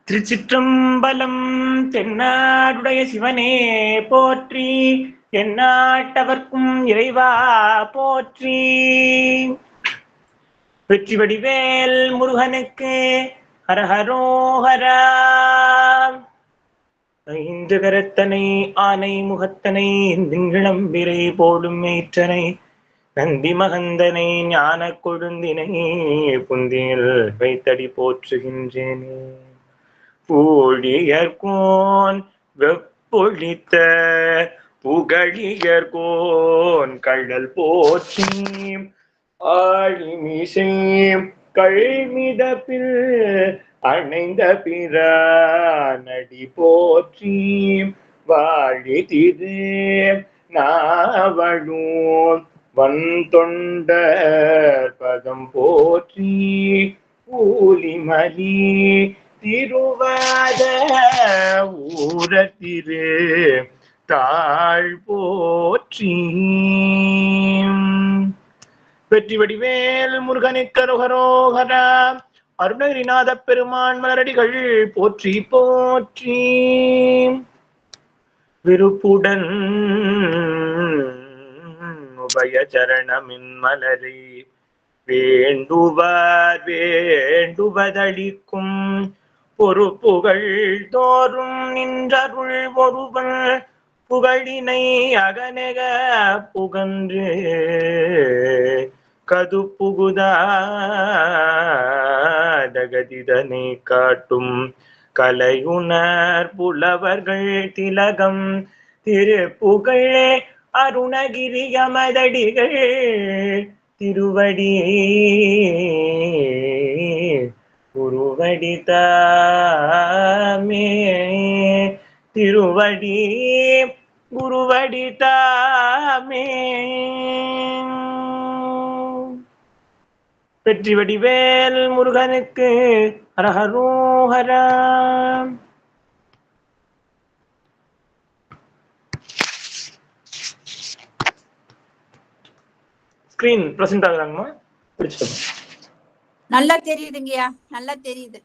திருச்சிற்றம்பலம். தென்னாடுடைய சிவனே போற்றி, எந்நாட்டவர்க்கும் இறைவா போற்றி. வெற்றி வடிவேல் முருகனுக்கு ஹரஹரோஹரா. ஐந்து கரத்தனை ஆனை முகத்தனை திங்கிழம்பிரை போடும் மேற்றனை நந்தி மகந்தனை ஞான கொழுந்தினை புந்தியில் வைத்தடி போற்றுகின்றேனே. பூழியர்கோன் வெப்பொழித்த புகழியர்கோன் கள்ளல் போற்றி, ஆழிமிசை கழ்மிதப்பில் அணைந்த பிரானடி போற்றி, வாழி திரு நாவழும் வன் தொண்டர் பதம் போற்றி, ஊலிமலி திருவாத ஊரத்திரு தாழ் போற்றி. வெற்றி வடிவேல் முருகனுக்கு அரோகரோகரா. அருணகிரிநாத பெருமான் மலரடிகள் போற்றி போற்றி. விருப்புடன் உபய சரணமின் மலரை வேண்டுவார் வேண்டுவதளிக்கும் பொறுப்புகள் தோறும் நின்றருள் ஒருவன் புகழினை அகநெக புகன்று கது புகுதகதிதனை காட்டும் கலையுணர் புலவர்கள் திலகம் திருப்புகழ் அருணகிரி அமதடிகள் திருவடி குருவடி தாமே, திருவடி குருவடி தாமே. வெற்றி வடிவேல் முருகனுக்கு ஹரஹரோஹரா. Screen present ஆகுறாங்கம்மா? நல்லா தெரியுதுங்கய்யா, நல்லா தெரியுது.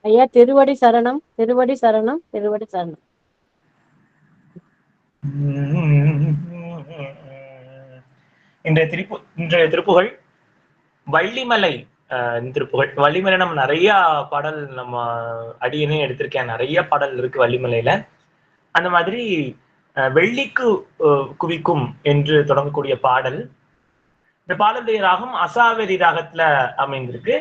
ஐயா திருவடி சரணம், திருவடி சரணம், திருவடி சரணம். இன்றைய திருப்புகழ் வள்ளிமலை. திருப்புகழ் வள்ளிமலை நம்ம நிறைய பாடல் நம்ம அடியனே எடுத்திருக்கேன். நிறைய பாடல் இருக்கு வள்ளிமலையில. அந்த மாதிரி வெள்ளிக்கு குவிக்கும் என்று தொடங்கக்கூடிய பாடல். இந்த பாடலுடைய ராகம் அசாவேரி ராகத்துல அமைந்திருக்கு.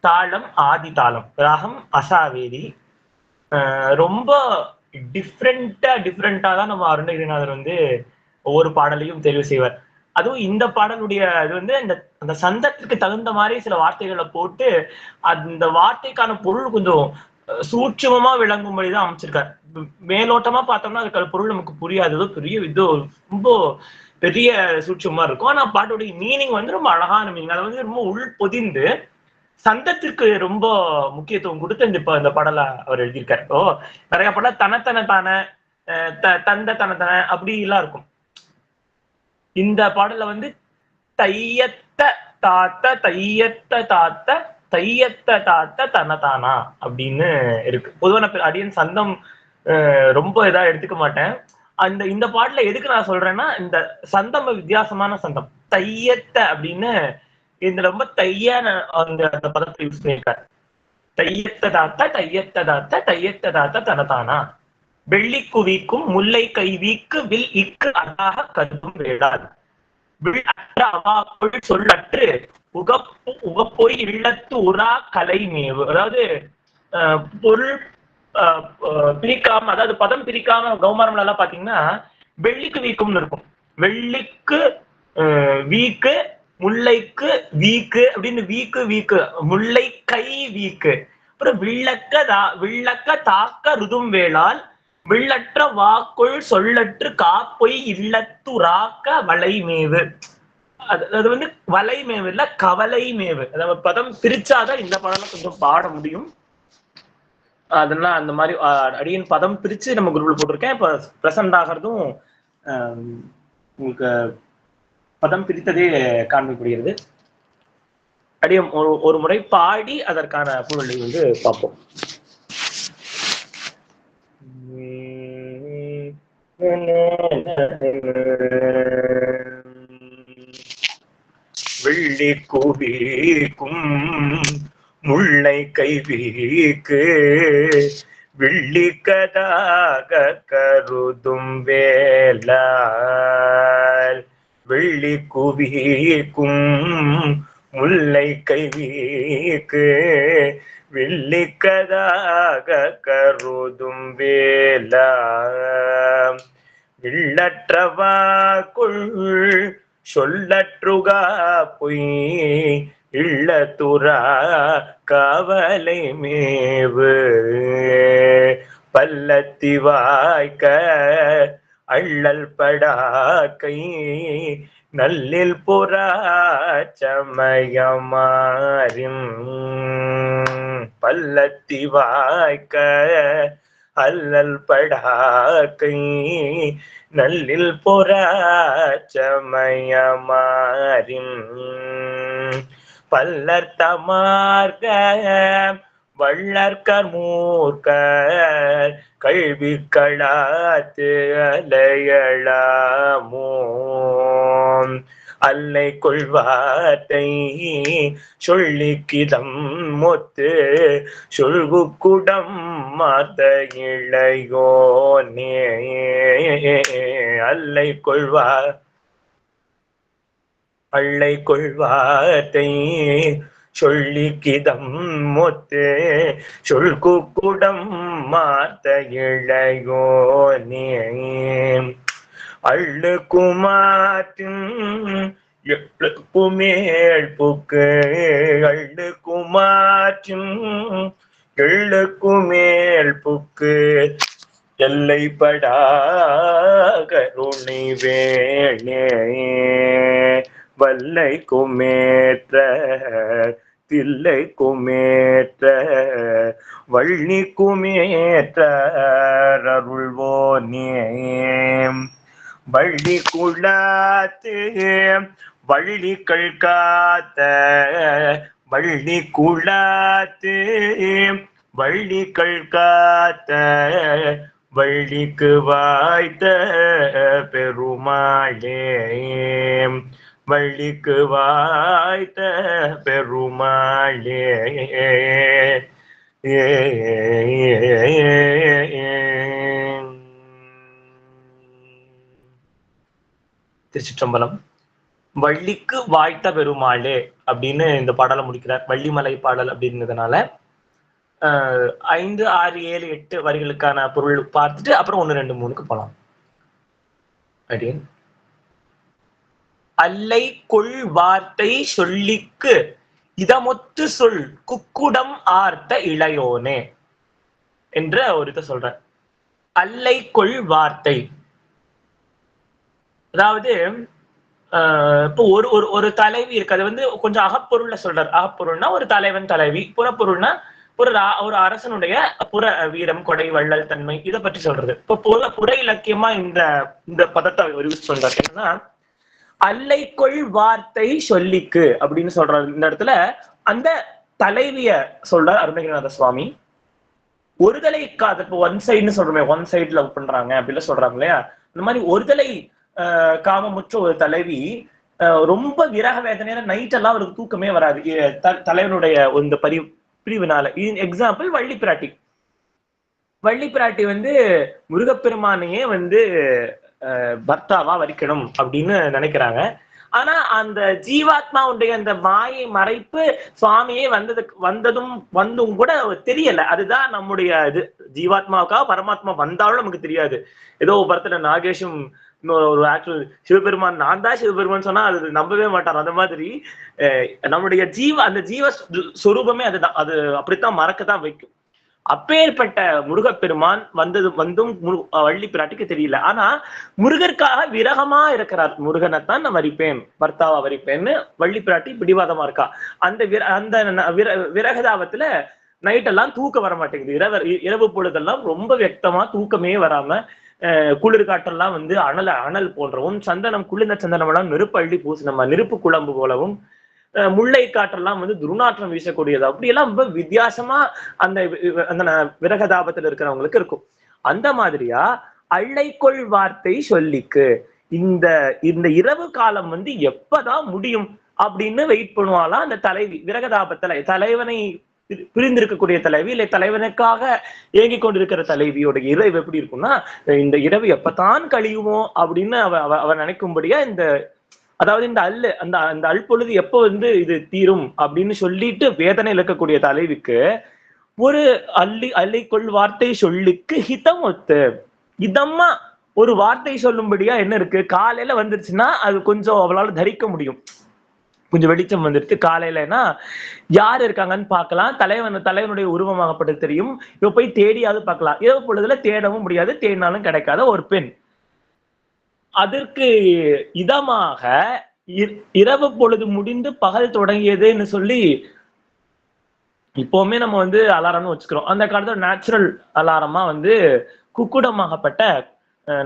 தாளம் ஆதி தாளம். ராகம் அசாவேரி. ரொம்ப டிஃப்ரெண்டா தான் நம்ம அருணகிரிநாதர் ஒவ்வொரு பாடலையும் தெரிவு செய்வார். அதுவும் இந்த பாடலுடைய இது அந்த சந்தத்திற்கு தகுந்த மாதிரி சில வார்த்தைகளை போட்டு அந்த வார்த்தைக்கான பொருள் கொஞ்சம் சூட்சமமா விளங்கும்படிதான் அமைச்சிருக்காரு. மேலோட்டமா பார்த்தோம்னா அதுக்கு பொருள் நமக்கு புரியாது. பெரிய இது ரொம்ப பெரிய சூட்சமா இருக்கும். ஆனா பாட்டுடைய மீனிங் ரொம்ப அழகான மீனிங். அதை ரொம்ப உள் பொதிந்து சந்தத்திற்கு ரொம்ப முக்கியத்துவம் கொடுத்து இந்த பாடலை அவர் எழுதியிருக்காரு. இப்போ நிறைய பாடல தனத்தன தான தந்த தனத்தன அப்படி எல்லாம் இருக்கும். இந்த பாடல்ல தையத்த தாத்த தையத்த தாத்த தையத்த தாத்த தனதானா அப்படின்னு இருக்கு. பொதுவான அடியன் சந்தம் ரொம்ப இதா எடுத்துக்க மாட்டேன். இந்த பாடல எதுக்கு நான் சொல்றேன்னா, இந்த சந்தம் வித்தியாசமான சந்தம். தையத்த அப்படின்னு இந்த ரொம்ப தையான அந்த பதத்தை யூஸ் பண்ணியிருக்காரு. தையத்த தாத்த தையத்த தாத்த தையத்த தாத்த தனதானா, வெள்ளி குவிக்கும் முல்லை கை வீக்கு வில் இக்கு அதாக கருதும் வேளாள், வில் அற்ற அவாக்குள் சொல்லற்று உகப்பொய் இல்லத்து உரா கலை மேவு. அதாவது பொருள் பிரிக்காம, அதாவது பதம் பிரிக்காம கௌமாரம்ல எல்லாம் பாத்தீங்கன்னா வெள்ளிக்கு வீக்கும்னு இருக்கும். வெள்ளிக்கு வீக்கு, முல்லைக்கு வீக்கு அப்படின்னு வீக்கு வீக்கு, முல்லை கை வீக்கு. அப்புறம் வில்லக்க தாக்க ருதும் வேளால், வில்லற்ற வாக்குள் சொல்லற்று காப்பொய் இல்லத்து ராக்க வளை மேவு. அது வலை மேவு இல்ல, கவலை மேவு. அதாவது பதம் பிரிச்சாதான் இந்த பாடல கொஞ்சம் பாட முடியும். அதெல்லாம் அந்த மாதிரி அடியின் பதம் பிரிச்சு நம்ம குரூப்ல போட்டிருக்கேன். இப்ப பிரசன்ட் ஆகிறதும் உங்களுக்கு பதம் பிரித்ததே காண்பிக்கப்படுகிறது. அப்படியே ஒரு முறை பாடி அதற்கான பொருளை பார்ப்போம். வெள்ளி குவிக்கும் முல்லை கைவீக்கு வெள்ளி கதாக கருதும் வேளால் வெள்ளி குவிக்கும் முல்லை கைவீக்கு வெள்ளி கதாக கருதும் வேளா இல்லற்றவாக்குள் சொல்லற்றுகா பொய் இல்லத்துறா காவலை மேவு பல்லத்தி வாய்க்க அள்ளல் படாக்கை நல்லில் புறா சமயமாறின் பல்லத்தி வாய்க்க அல்லல் படாக்கை நல்லில் புறா சமயமாறின் பல்லர் தமார்க வள்ளற்கர் மூர்க்கர் கல்வி களாத்து அலையளாமோ அல்லை கொள்வாத்தை சொல்லிக்கிதம் மொத்து சொல்கு குடம் மாத்த இளையோனே அல்லை கொள்வாத்தை சொல்லிக்கிதம் மொத்து சொல்கு குடம் மாத்த இளையோனே அள்ளு குமாற்றின் மேல் புக்கு அள்ளு குமாற்றின் எள்ளுக்கு மேல் புக்கு எல்லைப்படா கருணை வேணே வல்லை குமேற்ற தில்லை குமேற்ற வள்ளி குமேற்ற அருள்வோனே வள்ளி குளாத்து வள்ளிகள் காத்த வள்ளி குளாத்து வள்ளிகள் காத்த வள்ளிக்கு வாய்த்த பெருமாளே வள்ளிக்கு வாய்த்த பெருமாளே திருச்சிற்றம்பலம். வள்ளிக்கு வாய்த்த பெருமாளே அப்படின்னு இந்த பாடலை முடிக்கிறார். வள்ளிமலை பாடல் அப்படின்றதுனால 5, 6, 7, 8 வரிகளுக்கான பொருள் பார்த்துட்டு அப்புறம் 1, 2, 3க்கு போலாம். அப்படின் அல்லை கொள் வார்த்தை சொல்லிக்கு இதமொத்து சொல் குக்குடம் ஆர்த்த இளையோனே என்ற ஒரு இதை சொல்ற. அல்லை கொள் வார்த்தை, அதாவது இப்போ ஒரு தலைவி இருக்கு. அது கொஞ்சம் அகப்பொருள்ல சொல்றாரு. அகப்பொருள்னா ஒரு தலைவன் தலைவி, புறப்பொருள்னா ஒரு அரசனுடைய புற வீரம் கொடை வள்ளல் தன்மை இதை பற்றி சொல்றது. இப்போ புற இலக்கியமா இந்த பதத்தை யூஸ் சொல்றாரு. என்னன்னா அல்லைக்கொள் வார்த்தை சொல்லிக்கு அப்படின்னு சொல்றாரு. இந்த இடத்துல அந்த தலைவிய சொல்றார் அருணகிரிநாத சுவாமி. ஒருதலை காதல், இப்போ ஒன் சைடுன்னு சொல்றோமே, ஒன் சைடு லவ் பண்றாங்க அப்படிலாம் சொல்றாங்க இல்லையா, இந்த மாதிரி ஒருதலை காமமுற்ற ஒரு தலைவி ரொம்ப விரக வேதனையில நைட் எல்லாம் அவருக்கு தூக்கமே வராது தலைவனுடைய இந்த பிரிவினால. எக்ஸாம்பிள் வள்ளி பிராட்டி. வள்ளி பிராட்டி முருகப்பெருமானையே பர்த்தாவா வரிக்கணும் அப்படின்னு நினைக்கிறாங்க. ஆனா அந்த ஜீவாத்மாவுடைய அந்த மாயை மறைப்பு சுவாமியே வந்தும் கூட தெரியல. அதுதான் நம்முடைய இது. ஜீவாத்மாவுக்காக பரமாத்மா வந்தாலும் நமக்கு தெரியாது. ஏதோ படத்துல நாகேஷும் ஒரு ஆக்சுவல் சிவபெருமான் நான் தான் சிவபெருமான் சொன்னா அது நம்பவே மாட்டார். அந்த மாதிரி நம்முடைய அந்த ஜீவ சொரூபமே அதுதான். அது அப்படித்தான் மறக்கத்தான் வைக்கும். அப்பேற்பட்ட முருகப்பெருமான் வந்தும் வள்ளி பிராட்டிக்கு தெரியல. ஆனா முருகருக்காக விரகமா இருக்கிறார். முருகனைத்தான் நான் வரிப்பேன், பர்த்தாவா வரிப்பேன்னு வள்ளி பிராட்டி பிடிவாதமா இருக்கா. அந்த விரகதாபத்துல நைட் எல்லாம் தூக்கம் வர மாட்டேங்குது. இரவு பொழுதெல்லாம் ரொம்ப வியக்தமா தூக்கமே வராம குளிர் காற்றெல்லாம் வந்து அனல் போன்றவும், சந்தனம் குளிர்ந்த சந்தனம் எல்லாம் நெருப்பு அள்ளி பூசினமா நெருப்பு குழம்பு போலவும், முல்லை காற்றெல்லாம் வந்து துர்நாற்றம் வீசக்கூடியது, அப்படியெல்லாம் ரொம்ப வித்தியாசமா அந்த அந்த விரகதாபத்துல இருக்கிறவங்களுக்கு இருக்கும். அந்த மாதிரியா அள்ளைக்கொள் வார்த்தை சொல்லிக்கு இந்த இந்த இரவு காலம் வந்து எப்பதான் முடியும் அப்படின்னு வெயிட் பண்ணுவாலாம் அந்த தலைவி. விரகதாபத்துல தலைவனை பிரிந்திருக்கக்கூடிய தலைவி, இல்லை தலைவனுக்காக ஏங்கி கொண்டிருக்கிற தலைவியோட இரவு எப்படி இருக்கும்னா, இந்த இரவு எப்பதான் கழியுமோ அப்படின்னு அவ நினைக்கும்படியா இந்த, அதாவது இந்த அந்த அல்பொழுது எப்போ வந்து இது தீரும் அப்படின்னு சொல்லிட்டு வேதனை இழக்கக்கூடிய தலைவிக்கு ஒரு அள்ளிக்கொள் வார்த்தை சொல்லுக்கு ஹிதம் ஒத்து, இதமா ஒரு வார்த்தை சொல்லும்படியா என்ன இருக்கு, காலையில வந்துருச்சுன்னா அது கொஞ்சம் அவளால தரிக்க முடியும். கொஞ்சம் வெளிச்சம் வந்துருச்சு காலையிலன்னா யார் இருக்காங்கன்னு பார்க்கலாம், தலைவனுடைய உருவமாகப்பட்டது தெரியும், இப்ப போய் தேடியாவது பார்க்கலாம். இரவு பொழுதுல தேடவும் முடியாது, தேடினாலும் கிடைக்காத ஒரு பெண். அதற்கு இதமாக இரவு பொழுது முடிந்து பகல் தொடங்கியதுன்னு சொல்லி இப்பவுமே நம்ம வந்து அலாரம்னு வச்சுக்கிறோம். அந்த காலத்துல நேச்சுரல் அலாரமா வந்து குக்குடமாகப்பட்ட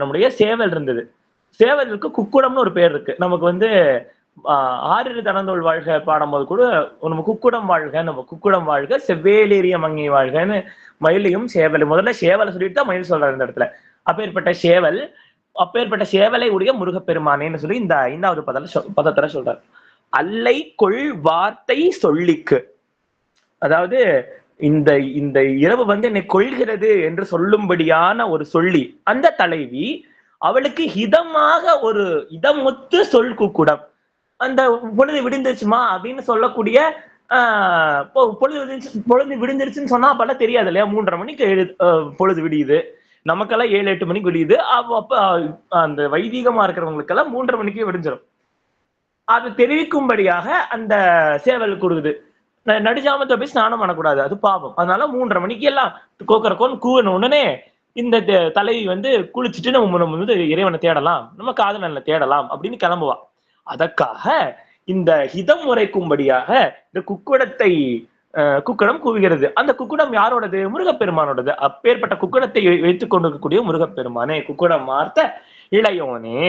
நம்முடைய சேவல் இருந்தது. சேவலுக்கு குக்குடம்னு ஒரு பேர் இருக்கு. நமக்கு வந்து ஆறிரு தனந்தோள் வாழ்க பாடும்போது கூட நம்ம குக்குடம் வாழ்க, நம்ம குக்குடம் வாழ்க, செவ்வேலேறிய மங்கை வாழ்கன்னு மயிலையும் சேவல், முதல்ல சேவலை சொல்லிட்டு தான் மயில் சொல்றாரு இந்த இடத்துல. அப்பேற்பட்ட சேவலை உடைய முருகப்பெருமானேன்னு சொல்லி இந்த 5வது பதத்துல சொல்றாரு. அல்லை கொள் வார்த்தை சொல்லிக்கு, அதாவது இந்த இந்த இரவு வந்து என்னை கொள்கிறது என்று சொல்லும்படியான ஒரு சொல்லி அந்த தலைவி, அவளுக்கு ஹிதமாக ஒரு இதமொத்து சொல் குக்குடம். அந்த பொழுது விடிந்துருச்சுமா அப்படின்னு சொல்லக்கூடிய பொழுது விடிஞ்சிருச்சுன்னு சொன்னா அப்பெல்லாம் தெரியாது இல்லையா, 3:30 மணிக்கு பொழுது விடியுது, நமக்கெல்லாம் 7-8 மணிக்கு விடியுது. அப்ப அந்த வைதீகமா இருக்கிறவங்களுக்கெல்லாம் 3:30 மணிக்கே விடிஞ்சிடும். அது தெரிவிக்கும்படியாக அந்த சேவல் கொடுக்குது. நடுஜாமத்தை போய் ஸ்நானம் பண்ணக்கூடாது, அது பாவம். அதனால 3:30 மணிக்கு எல்லாம் கோக்கரக்கோன்னு கூவன உடனே இந்த தலைவி வந்து குளிச்சுட்டு நம்ம வந்து இறைவனை தேடலாம், நம்ம காதலனை தேடலாம் அப்படின்னு கிளம்புவா. அதற்காக இந்த ஹிதம் உரைக்கும்படியாக இந்த குக்குடம் கூவுகிறது. அந்த குக்குடம் யாரோடது? முருகப்பெருமானோடது. அப்பேற்பட்ட குக்குடத்தை வைத்துக் கொண்டிருக்கக்கூடிய முருகப்பெருமானே, குக்குடம் மார்த்த இளையோனே,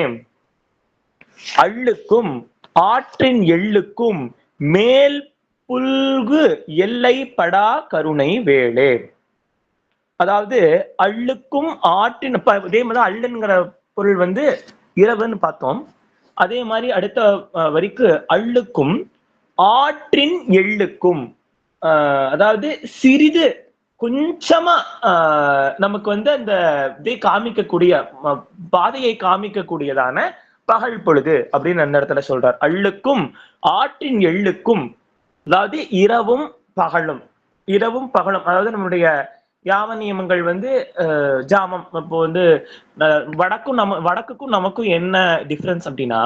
அள்ளுக்கும் ஆற்றின் எள்ளுக்கும் மேல் புல்கு எல்லை படா கருணை வேளே. அதாவது அள்ளுக்கும் ஆற்றின், இதே மாதிரி அள்ளுங்கிற பொருள் வந்து இரவுன்னு பார்த்தோம். அதே மாதிரி அடுத்த வரிக்கு அள்ளுக்கும் ஆற்றின் எள்ளுக்கும், அதாவது சிறிது கொஞ்சமா நமக்கு வந்து அந்த இதை காமிக்கக்கூடிய பாதையை காமிக்கக்கூடியதான பகல் பொழுது அப்படின்னு அந்த இடத்துல சொல்றார். அள்ளுக்கும் ஆற்றின் எள்ளுக்கும், அதாவது இரவும் பகலும், அதாவது நம்மளுடைய யாம நியமங்கள் வந்து ஜாமம். இப்போ வந்து வடக்குக்கும் நமக்கும் என்ன டிஃபரன்ஸ் அப்படின்னா,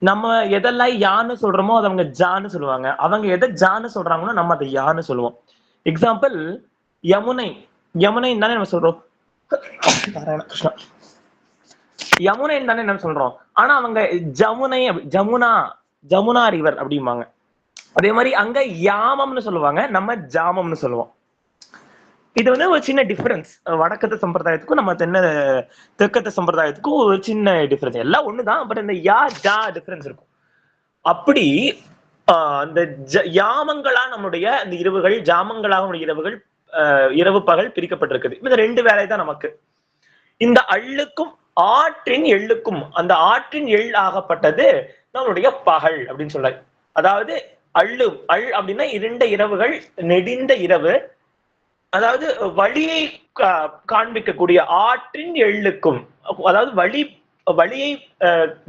நம்ம எதெல்லாம் யான்னு சொல்றோமோ அதை அவங்க ஜான்னு சொல்லுவாங்க, அவங்க எதை ஜான்னு சொல்றாங்கன்னா நம்ம அதை யான்னு சொல்லுவோம். எக்ஸாம்பிள் யமுனை தானே நம்ம சொல்றோம், கிருஷ்ணா யமுனை தானே நம்ம சொல்றோம். ஆனா அவங்க ஜமுனா ரிவர் அப்படிம்பாங்க. அதே மாதிரி அங்க யாமம்னு சொல்லுவாங்க, நம்ம ஜாமம்னு சொல்லுவோம். இது வந்து ஒரு சின்ன டிஃபரன்ஸ், வடக்கத்து சம்பிரதாயத்துக்கும் நம்ம தெற்கத்து சம்பிரதாயத்துக்கும் ஒரு சின்ன டிஃபரன்ஸ். எல்லாம் ஒண்ணுதான், பட் இந்த ஜா டிஃபரன்ஸ் இருக்கும். அப்படி அந்த யாமங்களா நம்மளுடைய இந்த இரவுகள், ஜாமங்களாக நம்முடைய இரவுகள், இரவு பகல் பிரிக்கப்பட்டிருக்குது. இந்த 2 வேலை தான் நமக்கு. இந்த அள்ளுக்கும் ஆற்றின் எள்ளுக்கும், அந்த ஆற்றின் எள் ஆகப்பட்டது நம்மளுடைய பகல் அப்படின்னு சொல்றாரு. அதாவது அள் அப்படின்னா 2 இரவுகள், நெடிந்த இரவு, அதாவது வழியை காண்பிக்கக்கூடிய ஆற்றின் எள்ளுக்கும், அதாவது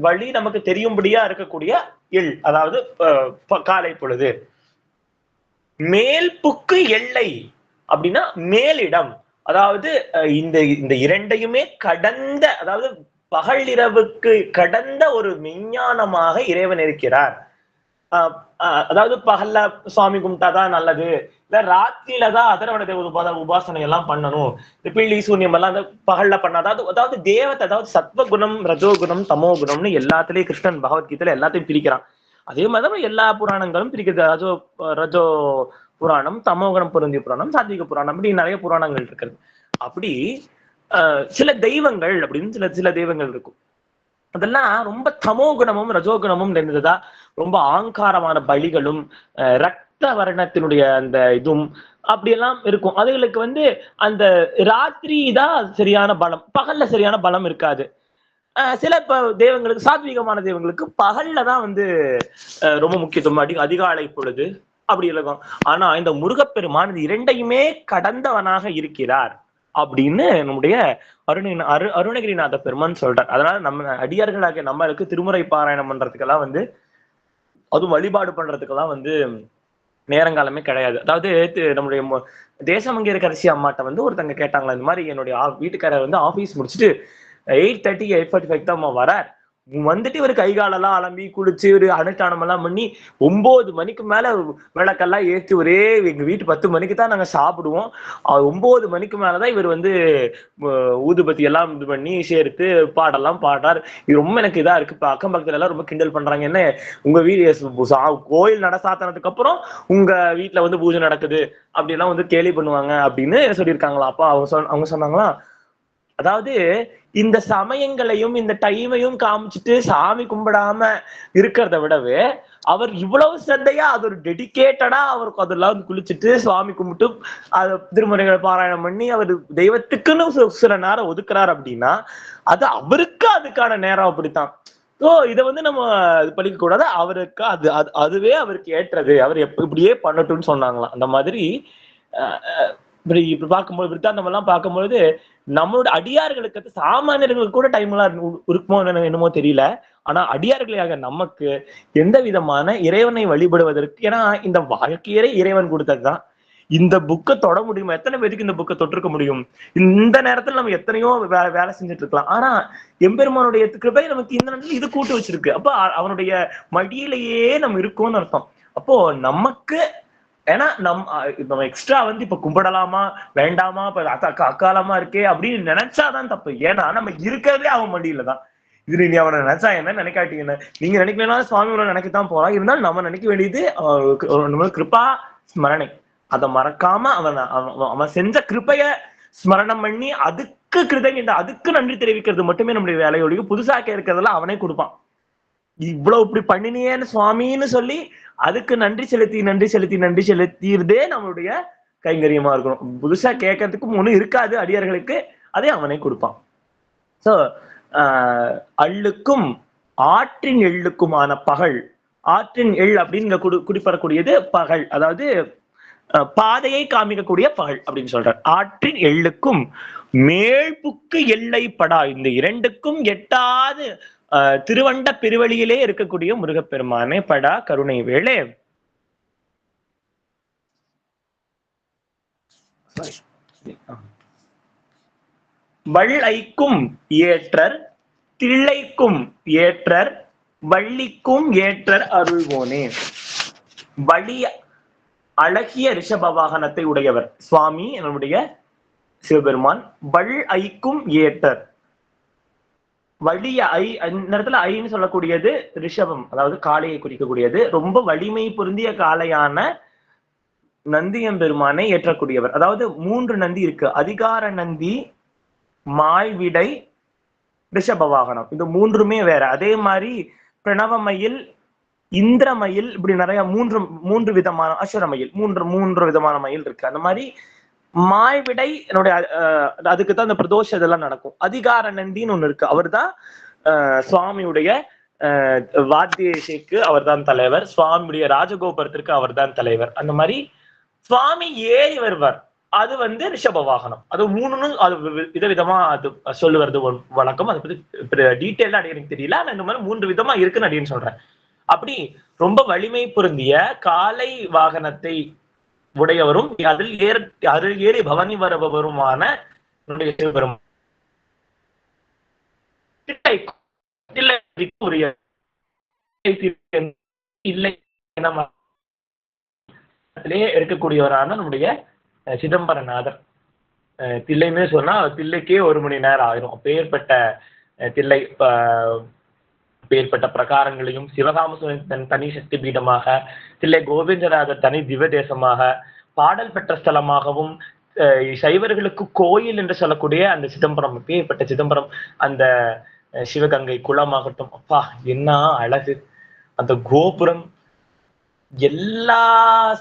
வழி நமக்கு தெரியும்படியா இருக்கக்கூடிய எள், அதாவது காலை பொழுது. மேல் புக்கு எல்லை அப்படின்னா மேலிடம், அதாவது இந்த 2யுமே கடந்த, அதாவது பகல் இரவுக்கு கடந்த ஒரு விஞ்ஞானமாக இறைவன் இருக்கிறார். அதாவது பகல்ல சுவாமி கும்பிட்டாதான் நல்லது, இல்ல ராத்திரியில தான் அதர்வண தேவ உபாசனை எல்லாம் பண்ணணும், இந்த பிள்ளி சூன்யம் எல்லாம் அந்த பகல்ல பண்ணாதான். அதாவது தேவத்தை, அதாவது சத்வகுணம், ரஜோகுணம், தமோ குணம்னு எல்லாத்துலயும் கிருஷ்ணன் பகவத்கீதையில எல்லாத்தையும் பிரிக்கிறான். அதே மாதிரிதான் எல்லா புராணங்களும் பிரிக்கிறது. ரஜோ புராணம், தமோகுணம் பொருந்திய புராணம், சாத்விக புராணம், அப்படி நிறைய புராணங்கள் இருக்கிறது. அப்படி சில தெய்வங்கள் அப்படின்னு சில சில தெய்வங்கள் இருக்கும். அதெல்லாம் ரொம்ப தமோ குணமும் ரஜோகுணமும் நிறைந்ததா, ரொம்ப ஆங்காரமான பலிகளும் ரத்த வர்ணத்தினுடைய அந்த இதுவும் அப்படியெல்லாம் இருக்கும். அதுகளுக்கு வந்து அந்த ராத்திரி தான் சரியான பலம், பகல்ல சரியான பலம் இருக்காது. சில தெய்வங்களுக்கு, சாத்வீகமான தெய்வங்களுக்கு பகல்ல தான் வந்து ரொம்ப முக்கியத்துவம், அதிகாலை பொழுது அப்படி இருக்கும். ஆனா இந்த முருகப்பெருமான் இது இரண்டையுமே கடந்தவனாக இருக்கிறார் அப்படின்னு நம்முடைய அருணகிரிநாத பெருமான் சொல்றார். அதனால நம்ம அடியார்களாகிய நம்மளுக்கு திருமுறை பாராயணம் பண்றதுக்கெல்லாம் வந்து, அதுவும் வழிபாடு பண்றதுக்கெல்லாம் வந்து நேரங்காலமே கிடையாது. அதாவது நம்முடைய தேசமங்கையரசி அம்மாட்ட வந்து ஒருத்தங்க கேட்டாங்களா, இந்த மாதிரி என்னுடைய வீட்டுக்காரர் வந்து ஆபீஸ் முடிச்சுட்டு 8:30 8:45 தான் வரார். வந்துட்டு இவரு கை காலெல்லாம் அலம்பி குளிச்சு ஒரு அனுஷ்டானம் எல்லாம் பண்ணி 9 மணிக்கு மேல விளக்கெல்லாம் ஏற்றி, ஒரே எங்க வீட்டு 10 மணிக்கு தான் நாங்க சாப்பிடுவோம். 9 மணிக்கு மேலதான் இவர் வந்து ஊதுபத்தி எல்லாம் இது பண்ணி சேர்த்து பாடெல்லாம் பாடுறார். இது ரொம்ப எனக்கு இதா இருக்கு. இப்ப அக்கம் பக்கத்துல எல்லாம் ரொம்ப கிண்டல் பண்றாங்க, என்ன உங்க கோயில் நட சாத்தினதுக்கு அப்புறம் உங்க வீட்டுல வந்து பூஜை நடக்குது அப்படி எல்லாம் வந்து கேலி பண்ணுவாங்க அப்படின்னு சொல்லியிருக்காங்களா. அப்பா அவங்க சொன்னாங்களா, அதாவது இந்த சமயங்களையும் இந்த டைமையும் காமிச்சிட்டு சாமி கும்பிடாம இருக்கிறத விடவே, அவர் இவ்வளவு சிரத்தையா அது ஒரு டெடிகேட்டடா அவருக்கு அதெல்லாம் குளிச்சுட்டு சுவாமி கும்பிட்டு திருமுறைகளை பாராயணம் பண்ணி அவர் தெய்வத்துக்குன்னு சில நேரம் ஒதுக்குறாரு அப்படின்னா, அது அவருக்கு அதுக்கான நேரம் அப்படித்தான். ஸோ இதை வந்து நம்ம படிக்க கூடாது. அவருக்கு அதுவே அவருக்கு ஏற்றது, அவர் இப்படியே பண்ணட்டும்னு சொன்னாங்களாம். அந்த மாதிரி இப்படி பார்க்கும்போது விருத்தாந்தம் எல்லாம் பார்க்கும்போது நம்மளோட அடியார்களுக்கு, சாமானியர்களுக்கு கூட டைம் எல்லாம் இருக்குமோ என்னமோ தெரியல. ஆனா அடியார்களாக நமக்கு எந்த விதமான இறைவனை வழிபடுவதற்கு, ஏன்னா இந்த வாழ்க்கையே இறைவன் கொடுத்ததுதான். இந்த புக்கை தொட முடியுமா? எத்தனை பேருக்கு இந்த புக்கை தொட்டிருக்க முடியும்? இந்த நேரத்துல நம்ம எத்தனையோ வேலை செஞ்சுட்டு இருக்கலாம். ஆனா எம்பெருமானுடைய கிருபை நமக்கு இந்த நேரத்துல இது கூட்டு வச்சிருக்கு. அப்ப அவனுடைய மடியிலேயே நம்ம இருக்கோம்னு அர்த்தம். அப்போ நமக்கு, ஏன்னா நம்ம எக்ஸ்ட்ரா வந்து இப்ப கும்பிடலாமா வேண்டாமா, இப்ப அக்காலமா இருக்கே அப்படின்னு நினைச்சாதான் தப்பு. ஏன்னா நம்ம இருக்கிறதே அவன் மடியில தான். இது நீ அவனை நினைச்சா என்ன, நினைக்காட்டி என்ன, நீங்க நினைக்கலாம் சுவாமி உங்களை நினைக்கத்தான் போறா. இருந்தாலும் நம்ம நினைக்க வேண்டியது கிருபா ஸ்மரணை. அதை மறக்காம அவன் செஞ்ச கிருப்பைய ஸ்மரணம் பண்ணி அதுக்கு அதுக்கு நன்றி தெரிவிக்கிறது மட்டுமே நம்முடைய வேலையோட. புதுசா கேட்கறதெல்லாம் அவனே கொடுப்பான். இவ்வளவு இப்படி பண்ணினியேன்னு சுவாமின்னு சொல்லி அதுக்கு நன்றி செலுத்தியிருந்தே நம்மளுடைய கைங்கரியமா இருக்கணும். புதுசா கேட்கறதுக்கும் ஒண்ணும் இருக்காது அடியார்களுக்கு, அதே அவனே கொடுப்பான். சோ அள்ளுக்கும் ஆற்றின் எள்ளுக்குமான பகல், ஆற்றின் எள் அப்படின்னு குடிப்படக்கூடியது பகல், அதாவது பாதையை காமிக்கக்கூடிய பகல் அப்படின்னு சொல்றார். ஆற்றின் எள்ளுக்கும் மேல்புக்கு எல்லை படா, இந்த இரண்டுக்கும் எட்டாது திருவண்ட பெருவழியிலே இருக்கக்கூடிய முருகப்பெருமானே படா கருணை வேளே. வள்ளைக்கும் ஏற்றர் தில்லைக்கும் ஏற்றர் வள்ளிக்கும் ஏற்றர் அருள்வோனே. வழி அழகிய ரிஷப வாகனத்தை உடையவர் சுவாமி நம்முடைய சிவபெருமான். வள்ளைக்கும் ஏற்றர், வலிய இந்த இடத்துல ஐன்னு சொல்லக்கூடியது ரிஷபம், அதாவது காளையை குறிக்கக்கூடியது. ரொம்ப வலிமை பொருந்திய காளையான நந்தியம்பெருமானை ஏற்றக்கூடியவர். அதாவது 3 நந்தி இருக்கு, அதிகார நந்தி, மாய்விடை, ரிஷப வாகனம். இந்த 3மே வேற. அதே மாதிரி பிரணவமயில், இந்திரமயில், இப்படி நிறைய 3 விதமான அசுரமயில், 3 விதமான மயில் இருக்கு. அந்த மாதிரி மாய்விடை என்னுடைய அதுக்கு தான் இந்த பிரதோஷ இதெல்லாம் நடக்கும். அதிகார நந்தின்னு ஒண்ணு இருக்கு, அவர் தான் சுவாமியுடைய வாத்திய இசைக்கு அவர் தான் தலைவர், சுவாமியுடைய ராஜகோபுரத்திற்கு அவர் தான் தலைவர். அந்த மாதிரி சுவாமி ஏறி வருவார், அது வந்து ரிஷப வாகனம். அது 3 அது விதவிதமா அது சொல்லுவது வழக்கம். அதை பத்தி டீட்டெயிலா எனக்கு தெரியல, ஆனா இந்த மாதிரி 3 விதமா இருக்குன்னு அப்படின்னு சொல்றேன். அப்படி ரொம்ப வலிமை பொருந்திய காளை வாகனத்தை உடையவரும் அதில் ஏறி பவனி வருபவருமான சிவபெருமான் இருக்கக்கூடியவரான நம்முடைய சிதம்பரநாதர். தில்லைன்னு சொன்னா தில்லைக்கே 1 மணி நேரம் ஆயிரும். அப்பேற்பட்ட தில்லை, அப்பேற்பட்ட பிரகாரங்களையும், சிவகாம தனி சக்தி பீடமாக, தில்லை கோவிந்தநாதர் தனி திவ்ய தேசமாக, பாடல் பெற்ற ஸ்தலமாகவும், சைவர்களுக்கு கோயில் என்று சொல்லக்கூடிய அந்த சிதம்பரம், பேர்பட்ட சிதம்பரம், அந்த சிவகங்கை குளமாகட்டும், அப்பா என்ன அழகு! அந்த கோபுரம் எல்லா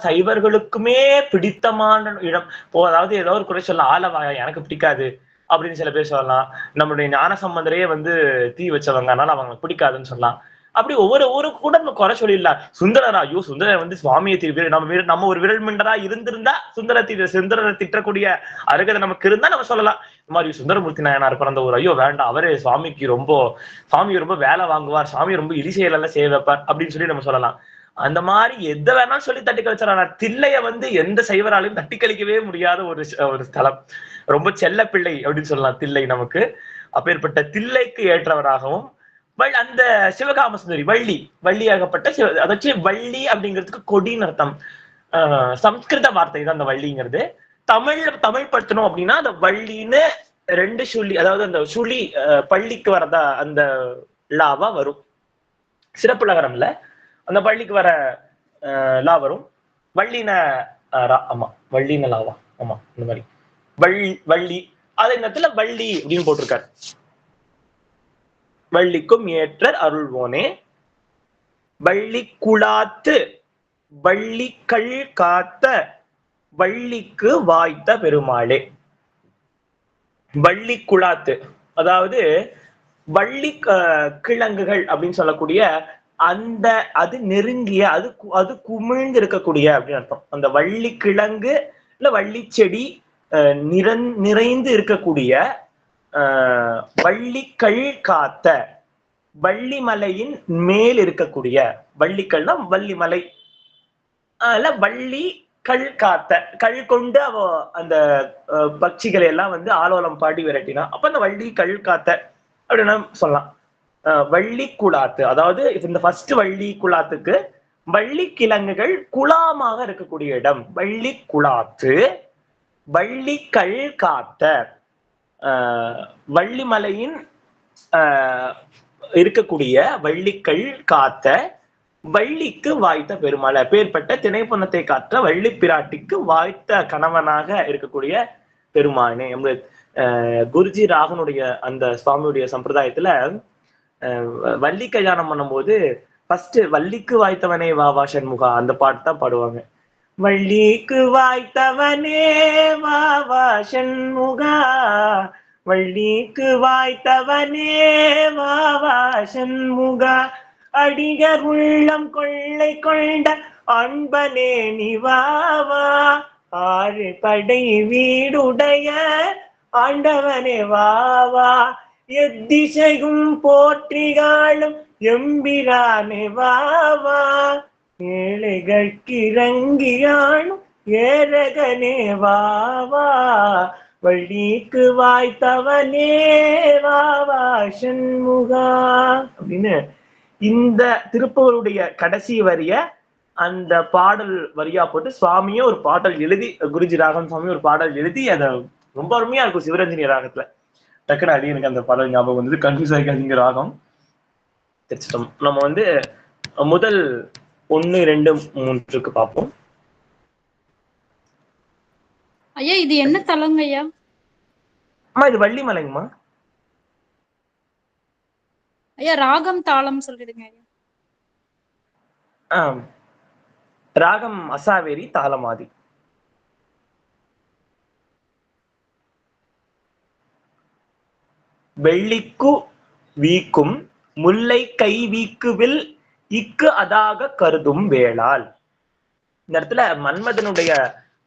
சைவர்களுக்குமே பிடித்தமான இடம். அதாவது ஏதோ ஒரு குறை சொல்ல, ஆலவாயா எனக்கு பிடிக்காது அப்படின்னு சில பேர் சொல்லலாம். நம்மளுடைய ஞான சம்பந்தரையே தீ வச்சவங்க, அதனால அவங்களுக்கு பிடிக்காதுன்னு சொல்லலாம். அப்படி ஒவ்வொரு கூட நம்ம குறை சொல்லிடலாம். சுந்தரரா, ஐயோ சுந்தரர் சுவாமியை நம்ம ஒரு விரல் மிண்டரா இருந்திருந்தா சுந்தரரை திட்டக்கூடிய அருகதை நமக்கு இருந்தா நம்ம சொல்லலாம். இந்த மாதிரி சுந்தரமூர்த்தி நாயனார் பிறந்த ஒரு, ஐயோ வேண்டாம், அவரு சுவாமி ரொம்ப வேலை வாங்குவார், சாமி ரொம்ப இழி செயலெல்லாம் செய்ய வைப்பார் அப்படின்னு சொல்லி நம்ம சொல்லலாம். அந்த மாதிரி எதை வேணாலும் சொல்லி தட்டி கழிச்சாரா. தில்லைய எந்த சைவராலையும் தட்டி கழிக்கவே முடியாத ஒரு ஸ்தலம். ரொம்ப செல்ல பிள்ளை அப்படின்னு சொல்லலாம் தில்லை நமக்கு. அப்பேற்பட்ட தில்லைக்கு ஏற்றவராகவும் அந்த சிவகாம சுந்தரி வள்ளியாகப்பட்ட அதாச்சும் வள்ளி அப்படிங்கிறதுக்கு கொடின்னு அர்த்தம். சம்ஸ்கிருத வார்த்தை தான் அந்த வள்ளிங்கிறது. தமிழ் படுத்தணும் அப்படின்னா அந்த வள்ளின்னு 2 சுழி, அதாவது அந்த சுழி பள்ளிக்கு வரதா அந்த லாவா வரும். சிறப்பு நகரம்ல அந்த பள்ளிக்கு வர லா வரும். வள்ளின ஆமா, வள்ளின லாவா, ஆமா இந்த மாதிரி வள்ளி அதே நேரத்துல வள்ளி அப்படின்னு போட்டிருக்காரு. வள்ளிக்கும் ஏற்ற அருள்வோனே, வள்ளி குழாத்து வள்ளிக்கள் காத்த வள்ளிக்கு வாய்த்த பெருமாளே. வள்ளி குழாத்து அதாவது வள்ளி கிழங்குகள் அப்படின்னு சொல்லக்கூடிய அது நெருங்கிய, அது குமிழ்ந்து இருக்கக்கூடிய அப்படின்னு அர்த்தம். அந்த வள்ளி கிழங்கு இல்ல வள்ளி செடி நிறைந்து இருக்கக்கூடிய வள்ளிக்கள் காத்த, வள்ளிமலையின் மேல் இருக்கக்கூடிய, வள்ளிக்கள்னா வள்ளிமலை, வள்ளி கள் காத்த, கள் கொண்டு அவ அந்த பட்சிகளை எல்லாம் ஆலோலம் பாடி விரட்டினா, அப்ப அந்த வள்ளி கள் காத்த அப்படின்னா சொல்லலாம். வள்ளி குழாத்து, அதாவது இந்த ஃபர்ஸ்ட் வள்ளி குழாத்துக்கு வள்ளி கிழங்குகள் குழாமாக இருக்கக்கூடிய இடம். வள்ளி குழாத்து வள்ளிக்கள் காத்த, வள்ளிமலையின் இருக்கக்கூடிய வள்ளிக்கள் காத்த வள்ளிக்கு வாய்த்த பெருமாள். பேர்பட்ட திணைப்புணத்தை காத்த வள்ளி பிராட்டிக்கு வாய்த்த கணவனாக இருக்கக்கூடிய பெருமானே. குருஜி ராகனுடைய அந்த சுவாமியுடைய சம்பிரதாயத்துல வள்ளி கல்யாணம் பண்ணும்போது ஃபர்ஸ்ட் வள்ளிக்கு வாய்த்தவனே வா வா சண்முகா அந்த பாட்டு தான் பாடுவாங்க. வள்ளிக்கு வாய்த்தவனே வா வா சண்முகா, வள்ளிக்கு வாய்த்தவனே வா வா சண்முகா, அடிகர் உள்ளம் கொள்ளை கொண்ட அன்பனே நிவாவா, 6 படை வீடுடைய ஆண்டவனே வாவா, எத்திசையும் போற்றிகாலும் எம்பிரானே வாவா, ஏழைகൾക്ക് இறங்கியானும் ஏரகனே வாவா, வள்ளிக்கு வாய்த்தவனே வாவா சண்முகா அப்படின்னு இந்த திருப்பவருடைய கடைசி வரிய அந்த பாடல் வரியா போட்டு சுவாமியே ஒரு பாடல் எழுதி, குருஜி ராகவன் சுவாமி ஒரு பாடல் எழுதி, அதை ரொம்ப அருமையா இருக்கும் சிவரஞ்சனி ராகத்துல. டக்குனு அடி எனக்கு அந்த பாடல் ஞாபகம் கன்ஃபியூஸ் ஆகிக்காதீங்க ராகம். நம்ம முதல் 1, 2, 3 பார்ப்போம். ஐயா இது என்ன தலங்க ஐயா? அம்மா இது வள்ளிமலைங்கம்மா. ஐயா ராகம் தாளம் சொல்லிடுங்க ஐயா. ராகம் அசாவேரி, தாளமாதி. வெள்ளிக்கு வீக்கும் முல்லை கை வீக்குவில் இக்கு அதாக கருதும் வேளால். இந்த இடத்துல மன்மதனுடைய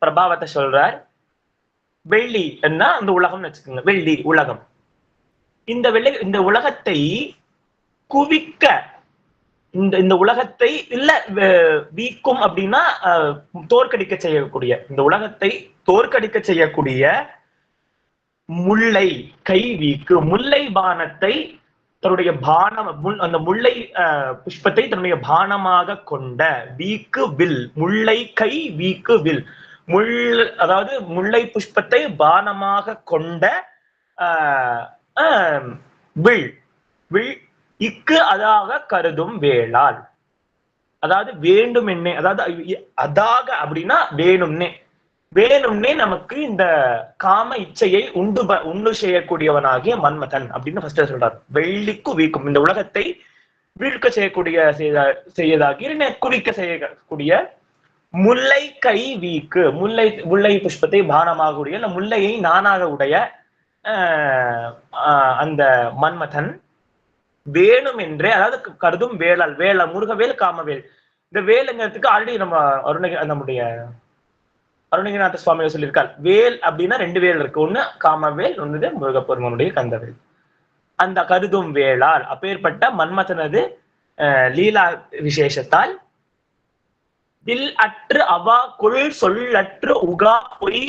பிரபாவத்தை சொல்றார். வெள்ளி என்ன அந்த உலகம் வச்சுக்கோங்க, வெள்ளி உலகம். இந்த உலகத்தை குவிக்க, இந்த உலகத்தை இல்ல வீக்கும் அப்படின்னா தோற்கடிக்க செய்யக்கூடிய, இந்த உலகத்தை தோற்கடிக்க செய்யக்கூடிய முல்லை கை வீக்கு, முல்லை பானத்தை தன்னுடைய பானம், அந்த முல்லை புஷ்பத்தை தன்னுடைய பானமாக கொண்ட, week will, Mullai guy week will, அதாவது முல்லை புஷ்பத்தை பானமாக கொண்ட வில் இக்கு அதாக கருதும் வேளால். அதாவது வேண்டும் என்ன, அதாவது அதாக அப்படின்னா வேணும்னே, வேணும்னே நமக்கு இந்த காம இச்சையை உண்டு செய்யக்கூடியவனாகிய மன்மதன் அப்படின்னு ஃபர்ஸ்ட் சொல்றாரு. வெள்ளிக்கு வீக்கும், இந்த உலகத்தை வீழ்க்க செய்யதாகி குறிக்க செய்யக்கூடிய முல்லை கை வீக்கு, முல்லை புஷ்பத்தை பானமாக உடைய, முல்லையை நானாக உடைய அந்த மன்மதன் வேணும் என்றே, அதாவது கருதும் வேளால், முருகவேல் காமவேல். இந்த வேலுங்கிறதுக்கு ஆல்ரெடி நம்முடைய அருணகிரிநாத சுவாமிகள் சொல்லியிருக்கார். வேல் அப்படின்னா 2 வேல் இருக்கு, ஒண்ணு காமவேல், ஒன்று முருகப்பெருமனுடைய கந்தவேல். அந்த கருதும் வேளால் அப்பேற்பட்ட மன்மதனது லீலா விசேஷத்தால் வில் அற்று அவா கொள் சொல்லற்று உகா பொய்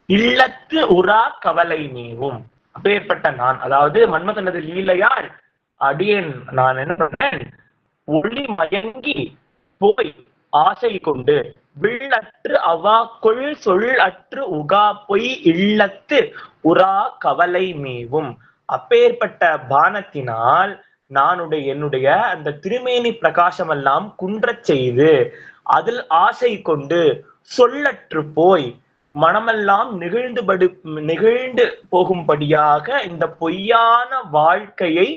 இல்லத்து உரா கவலை நீவும். அப்பேற்பட்ட நான், அதாவது மன்மதனது லீலையால் அடியேன் நான் என்ன சொன்னேன், ஒளி மயங்கி போய் ஆசை கொண்டு வில்லற்று அவா கொள் சொல் அற்று உகா பொய் இல்லத்து உரா கவலை மீவும். அப்பேற்பட்ட பானத்தினால் என்னுடைய அந்த திருமேனி பிரகாசம் எல்லாம் குன்றச் செய்து அதில் ஆசை கொண்டு சொல்லற்று போய் மனமெல்லாம் நெகிழ்ந்து போகும்படியாக இந்த பொய்யான வாழ்க்கையை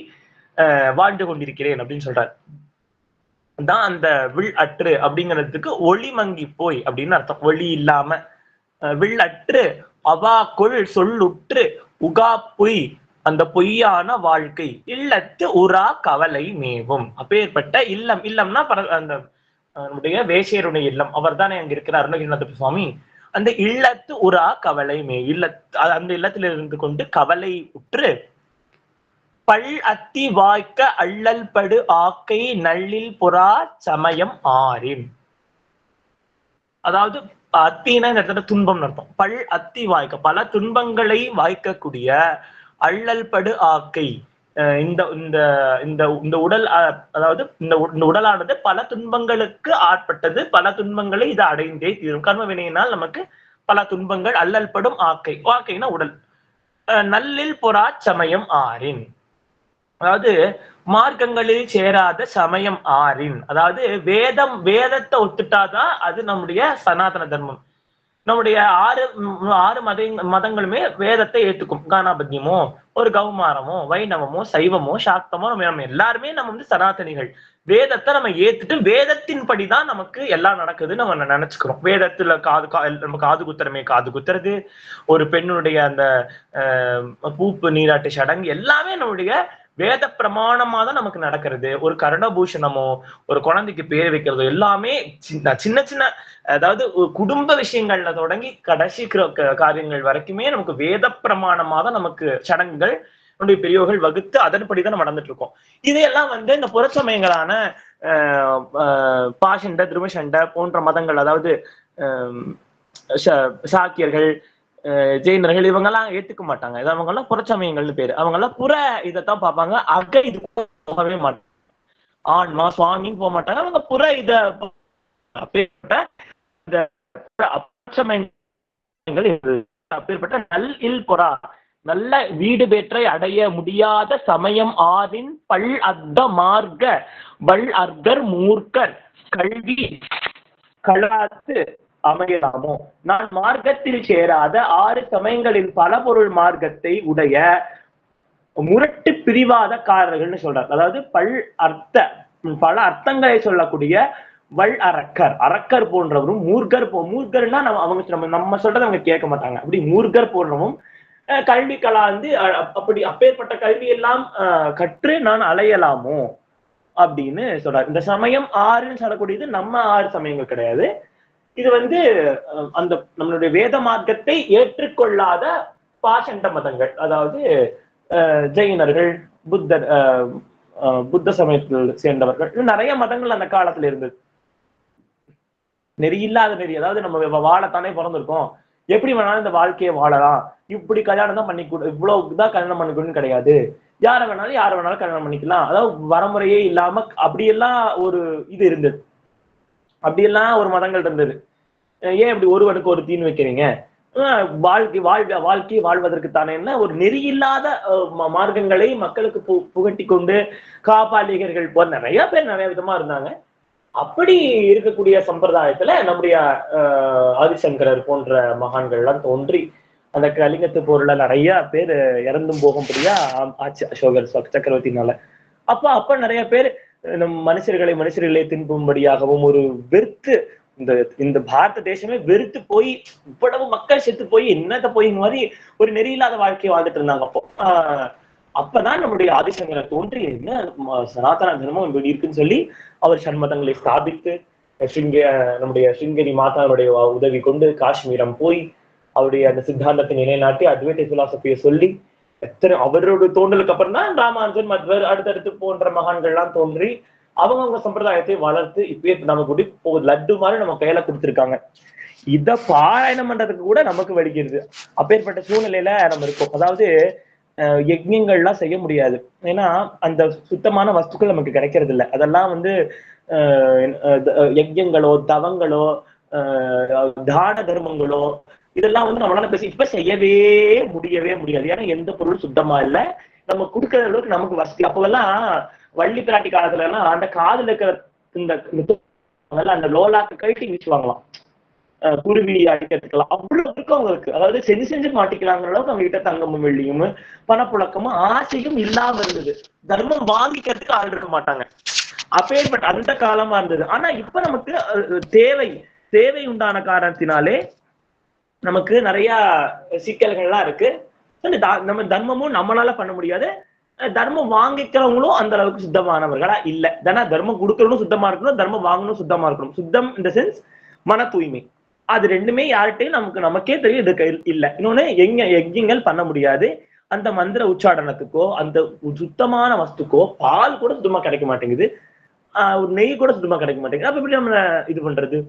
வாழ்ந்து கொண்டிருக்கிறேன் அப்படின்னு சொல்றார். தான் அந்த வில் அற்று அப்படிங்கிறதுக்கு ஒளி மங்கி போய் அப்படின்னு அர்த்தம். ஒளி இல்லாம வில் அற்று அவா கொள் சொல்லுற்று உகா பொய், அந்த பொய்யான வாழ்க்கை, இல்லத்து உரா கவலை மேவும். அப்பேற்பட்ட இல்லம், இல்லம்னா அந்த நம்முடைய வேசியருடைய இல்லம், அவர் தானே அங்க இருக்கிற அருணகிரிநாத சுவாமி. அந்த இல்லத்து உரா கவலை அந்த இல்லத்தில் இருந்து கொண்டு கவலை உற்று பல் அத்தி வாய்க்க அள்ளல் படு ஆக்கை நள்ளில் புறா சமயம் ஆறின். அதாவது அத்தினா இந்த இடத்துல துன்பம் அர்த்தம். பல் அத்தி வாய்க்க, பல துன்பங்களை வாய்க்கக்கூடிய அள்ளல் படு ஆக்கை, இந்த இந்த இந்த இந்த உடல், அதாவது இந்த உடலானது பல துன்பங்களுக்கு ஆட்பட்டது, பல துன்பங்களை இது அடைந்தே தீரும். கர்ம வினையினால் நமக்கு பல துன்பங்கள் அல்லல் படும் ஆக்கை, ஆக்கைனா உடல். நல்லில் பொறா சமயம் ஆறின், அதாவது மார்க்கங்களில் சேராத சமயம் ஆறின், அதாவது வேதத்தை ஒத்துட்டாதான் அது நம்முடைய சனாதன தர்மம். நம்முடைய ஆறு மதங்களுமே வேதத்தை ஏத்துக்கும். கானாபத்தியமோ, ஒரு கௌமாரமோ, வைணவமோ, சைவமோ, சாக்தமோ, நம்ம எல்லாருமே நம்ம சனாதனிகள். வேதத்தை நம்ம ஏத்துட்டு வேதத்தின் படிதான் நமக்கு எல்லாம் நடக்குதுன்னு நம்ம நினைச்சுக்கிறோம். வேதத்துல நம்ம காது குத்துறமே, காது குத்துறது, ஒரு பெண்ணுடைய அந்த பூப்பு நீராட்டு சடங்கு எல்லாமே நம்முடைய வேத பிரமாணமா தான் நமக்கு நடக்கிறது. ஒரு கருணபூஷணமோ, ஒரு குழந்தைக்கு பேர் வைக்கிறதோ எல்லாமே சின்ன சின்ன, அதாவது குடும்ப விஷயங்கள்ல தொடங்கி கடைசி காரியங்கள் வரைக்குமே நமக்கு வேத பிரமாணமா தான் நமக்கு சடங்குகள் நம்முடைய பெரியோர்கள் வகுத்து அதன்படிதான் நம்ம நடந்துட்டு இருக்கோம். இதையெல்லாம் இந்த புறச்சமயங்களான பாஷண்ட, திருமசண்ட போன்ற மதங்கள், அதாவது சாக்கியர்கள், ஜெயினர்கள் இவங்கெல்லாம் ஏத்துக்க மாட்டாங்க. அவங்க எல்லாம் புறச்சமயங்கள்னு பேரு. அவங்க எல்லாம் புற இதைத்தான் பார்ப்பாங்க, அக இது போகவே மாட்டாங்க. ஆன்மா சுவாமின்னு போக மாட்டாங்க. அவங்க புற இத அப்பேற்பட்ட நல் இல் புறா, நல்ல வீடு பேற்றை அடைய முடியாத சமயம் ஆதின் பல் அத்த மார்க்க வள் அர்கர் மூர்க்கர் கல்வி களாத்து அமையலாமோ. நான் மார்க்கத்தில் சேராத 6 சமயங்களின் பல பொருள் மார்க்கத்தை உடைய முரட்டு பிரிவாதக்காரர்கள்னு சொல்றார். அதாவது பல அர்த்தங்களை சொல்லக்கூடிய வள் அரக்கர் போன்றவரும், மூர்க்கர்னா நம்ம சொல்றதை அவங்க கேட்க மாட்டாங்க. அப்படி மூர்க்கர் போன்றவும் கல்வி கலாந்து அப்பேற்பட்ட கல்வி எல்லாம் கற்று நான் அலையலாமோ அப்படின்னு சொல்றாரு. இந்த சமயம் 6ன்னு சொல்லக்கூடியது நம்ம 6 சமயங்கள் கிடையாது. இது அந்த நம்மளுடைய வேத மார்க்கத்தை ஏற்றுக்கொள்ளாத பாஷண்ட மதங்கள், அதாவது ஜெயினர்கள், புத்த சமயத்தில் சேர்ந்தவர்கள், நிறைய மதங்கள் அந்த காலத்துல இருந்தது. நெறி இல்லாத நெறி, அதாவது நம்ம வாழத்தானே பிறந்திருக்கோம், எப்படி வேணாலும் இந்த வாழ்க்கையை வாழலாம், இப்படி கல்யாணம் தான் இவ்வளவுதான் கல்யாணம் பண்ணிக்கணும்னு கிடையாது, யாரை வேணாலும் கல்யாணம் பண்ணிக்கலாம், அதாவது வரமுறையே இல்லாம அப்படியெல்லாம் ஒரு இது இருந்தது. அப்படியெல்லாம் ஒரு மதங்கள் இருந்தது. ஏன் இப்படி ஒருவனுக்கு ஒரு தீன் வைக்கிறீங்க, வாழ்க்கை வாழ்வதற்கு தானே ஒரு நெறி இல்லாத மார்க்கங்களை மக்களுக்கு புகட்டி கொண்டு காப்பாளிகர்கள் போல நிறைய பேர் நிறைய விதமா இருந்தாங்க. அப்படி இருக்கக்கூடிய சம்பிரதாயத்துல நம்முடைய ஆதிசங்கரர் போன்ற மகான்கள் எல்லாம் தோன்றி அந்த கலிங்கத்து போர்ல நிறைய பேர் இறந்தும் போகும்படியா ஆச்சு அசோகர் சக்கரவர்த்தினால. அப்ப நிறைய பேர் நம் மனுஷர்களை தின்பும்படியாகவும் ஒரு வெறுத்து இந்த இந்த பாரத தேசமே வெறுத்து போய் இவ்வளவு மக்கள் செத்து போய் என்னத்த போய் இந்த மாதிரி ஒரு நெறியில்லாத வாழ்க்கையை வாழ்ந்துட்டு இருந்தாங்க. அப்பதான் நம்முடைய ஆதிசங்கரர் தோன்றி என்ன சனாதன தர்மம் இப்படி இருக்குன்னு சொல்லி அவர் சண்மதங்களை ஸ்தாபித்து நம்முடைய ஸ்ருங்கேரி மாதாவுடைய உதவி கொண்டு காஷ்மீரம் போய் அவருடைய அந்த சித்தாந்தத்தை நிலைநாட்டி அத்வைத பிலாசபியை சொல்லி எத்தனை அவரோட தோன்றலுக்கு அப்புறம் தான் ராமானுஜன் மற்றவர் அடுத்தடுத்து போன்ற மகான்கள் எல்லாம் தோன்றி அவங்க சம்பிரதாயத்தை வளர்த்து இப்பயே நம்ம கூட ஒரு லட்டு மாதிரி நம்ம கையில கொடுத்துருக்காங்க. இத பாராயணம் பண்றதுக்கு கூட நமக்கு வலிக்கிறது. அப்பேற்பட்ட சூழ்நிலையில நம்ம இருக்கோம். அதாவது யஜ்யங்கள்லாம் செய்ய முடியாது. ஏன்னா அந்த சுத்தமான வஸ்துக்கள் நமக்கு கிடைக்கிறது இல்லை. அதெல்லாம் வந்து யஜ்யங்களோ தவங்களோ தான தர்மங்களோ இதெல்லாம் வந்து நம்மளால இப்ப செய்யவே முடியாது. ஏன்னா எந்த பொருள் சுத்தமா இல்லை. நம்ம கொடுக்கற அளவுக்கு நமக்கு வசதி. அப்பெல்லாம் வள்ளி பிராட்டி காலத்துல எல்லாம் அந்த காதுல இருக்கிற இந்த அந்த லோலாக்கு கழட்டி வீசுவாங்களாம் குருவி அடிக்கிறதுக்கெல்லாம். அவ்வளவு இருக்கும் அவங்களுக்கு. அதாவது செஞ்சு மாட்டிக்கலாங்கிற அளவுக்கு அவங்க கிட்ட தங்கமும் வெள்ளியும் பணப்புழக்கமும் ஆசையும் இல்லாம இருந்தது. தர்மம் வாங்கிக்கிறதுக்கு ஆள் இருக்க மாட்டாங்க. அப்பேற்பட்ட அந்த காலமா இருந்தது. ஆனா இப்ப நமக்கு தேவை உண்டான காரணத்தினாலே நமக்கு நிறைய சிக்கல்கள்லாம் இருக்கு. நம்ம தர்மமும் நம்மளால பண்ண முடியாது. தர்மம் வாங்கிக்கிறவங்களும் அந்த அளவுக்கு சுத்தமானவர்களா இல்ல. தர்மம் கொடுக்கறவனும் சுத்தமா இருக்கணும், தர்மம் வாங்கணும் சுத்தமா இருக்கணும். சுத்தம் இந்த சென்ஸ் மன தூய்மை. அது ரெண்டுமே யார்கிட்டையும் நமக்கே தெரியும் இது இல்ல. இன்னொன்னு யஜ்யங்கள் பண்ண முடியாது. அந்த மந்திர உச்சாடனத்துக்கோ அந்த சுத்தமான வஸ்துக்கோ பால் கூட சுத்தமா கிடைக்க மாட்டேங்குது, ஒரு நெய் கூட சுத்தமா கிடைக்க மாட்டேங்குது. அப்ப எப்படி நம்ம இது பண்றது?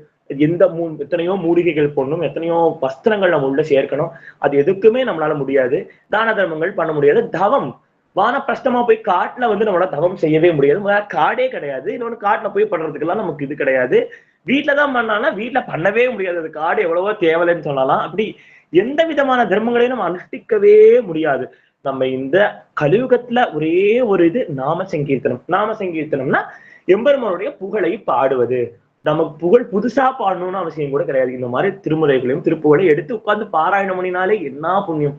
எத்தனையோ மூலிகைகள் போடணும், எத்தனையோ வஸ்திரங்கள் நம்ம உள்ள சேர்க்கணும். அது எதுக்குமே நம்மளால முடியாது. தான தர்மங்கள் பண்ண முடியாது. தவம் வானப்பிரஸ்தமா போய் காட்டுல வந்து நம்மளால தவம் செய்யவே முடியாது. காடே கிடையாது. இன்னொன்னு காட்டுல போய் பண்றதுக்கெல்லாம் நமக்கு இது கிடையாது. வீட்டுலதான் பண்ணானா வீட்டுல பண்ணவே முடியாது. அது காடு எவ்வளவோ தேவலைன்னு சொல்லலாம். அப்படி எந்த விதமான தர்மங்களையும் நம்ம அனுஷ்டிக்கவே முடியாது. நம்ம இந்த கலியுகத்துல ஒரே ஒரு இது நாம சங்கீர்த்தனம்னா எம்பெருமானுடைய புகழை பாடுவது. நமக்கு புகழ் புதுசா பாடணும்னு அவசியம் கூட கிடையாது. இந்த மாதிரி திருமுறைகளையும் திருப்புகளையும் எடுத்து உட்கார்ந்து பாராயணம் பண்ணினாலே என்ன புண்ணியம்.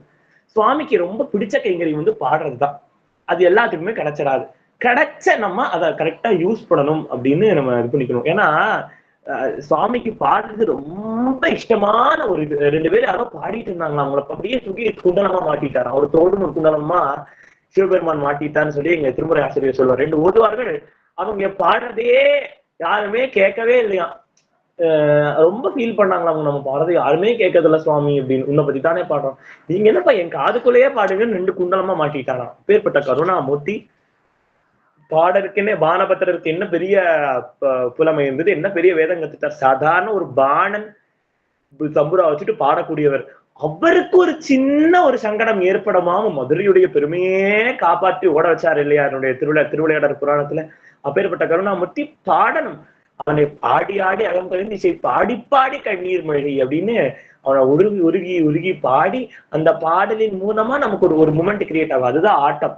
சுவாமிக்கு ரொம்ப பிடிச்ச கைங்கரியம் வந்து பாடுறதுதான். அது எல்லாத்துக்குமே கிடைச்சிடாது. கிடைச்ச நம்ம அதை கரெக்டா யூஸ் பண்ணணும் அப்படின்னு நம்ம இது பண்ணிக்கணும். ஏன்னா சுவாமிக்கு பாடுறது ரொம்ப இஷ்டமான ஒரு இது. 2 பேர் யாரோ பாடிட்டு இருந்தாங்களா, அவங்கள அப்படியே தூக்கி குண்டலமா மாட்டிட்டாரு. அவர் தோடும் ஒரு குண்டலமா சிவபெருமான் மாட்டிட்டான்னு சொல்லி எங்க திருமுறை ஆசிரியர் சொல்லுவார். 2 ஓதுவார்கள் அவங்க பாடுறதே யாருமே கேட்கவே இல்லையா. ரொம்ப ஃபீல் பண்ணாங்களா, அவங்க நம்ம பாடுறது யாருமே கேட்கறதில்ல சுவாமி அப்படின்னு. உன்னை பத்தி தானே பாடுறோம், நீங்க என்னப்பா என் காதுக்குள்ளேயே பாடுங்கன்னு 2 குண்டலமா மாட்டிட்டாராம். பேர்பட்ட கருணாமூர்த்தி பாடலுக்குன்னே பானபத்திரருக்கு என்ன பெரிய புலமை இருந்தது, என்ன பெரிய வேதம் கத்துட்டார். சாதாரண ஒரு பாணன் தம்புரா வச்சுட்டு பாடக்கூடியவர். அவருக்கு ஒரு சின்ன ஒரு சங்கடம் ஏற்படமாம மதுரையுடைய பெருமையே காப்பாற்றி ஓட வச்சார் இல்லையா என்னுடைய திருவிளையாடர் புராணத்துல. அப்பேற்பட்ட கருணாமூர்த்தி பாடணும். அவனை பாடி ஆடி அகம் கழிந்து இசை பாடி பாடி கண்ணீர் மழை அப்படின்னு அவனை உருகி பாடி அந்த பாடலின் மூலமா நமக்கு ஒரு மூமெண்ட் கிரியேட் ஆகும். அதுதான் ஆட்டம்.